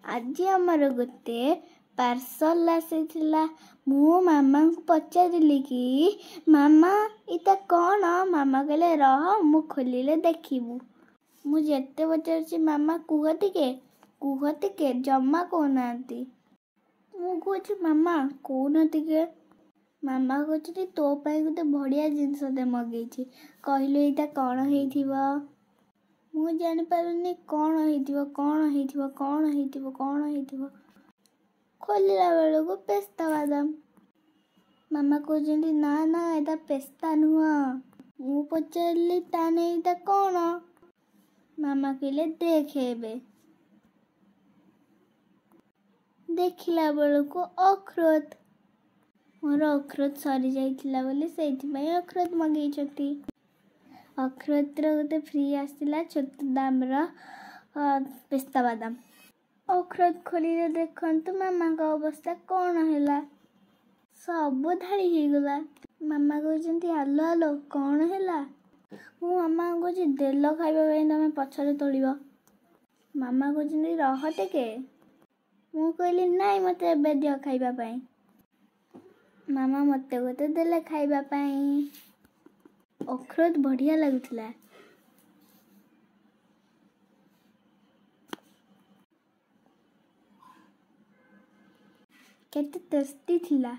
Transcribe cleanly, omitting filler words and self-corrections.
आज आमर गोटे पार्सल आसीथिला। मु मामा को पचारिली कि मामा इता कौन? मामा कहले रह मु खोलिले देखिबू। मु जेते पचारछि मामा कुहति के जम्मा कहनांती। मु कहछि मामा कहनांती के। मामा कहछि तो पाई गोटे बढ़िया जिनस दे मगेछि कहलु एटा कौन हेइथिबो। मु जानि पारुनी कौन हेइथिबो। खोलिला बेलको पेस्ता बादाम। मामा कहछन्ती ना ना एटा पेस्ता नुह। मु पचारली ताने एटा कौन? मामा कहले देख एबे। देखिला बेलको अखरोट। मोर अखरोट सरी जाइथिला बोली सेइथिपाई अखरोट मगेइछथि। अखरोट रो गोटे फ्री आसिला छोट दाम रो पेस्ता बादाम। अखरोट खोलिले देखंतु मामा का अवस्था कौन हैला। सब धाड़ी हे गला। मामा कहछन्ती आलो आलो कौन हैला। मु मामा कहछि देलो खाइबा पई तमे पछरे तोलिबो। मामा कहछन्ती रह टिके। मु कहली नाइ मते एबे दियो खाइबा पई। मामा मते गोटे देले खाइबा पई। अखरोट बढ़िया लागुथिला। केते टेस्टी थिला।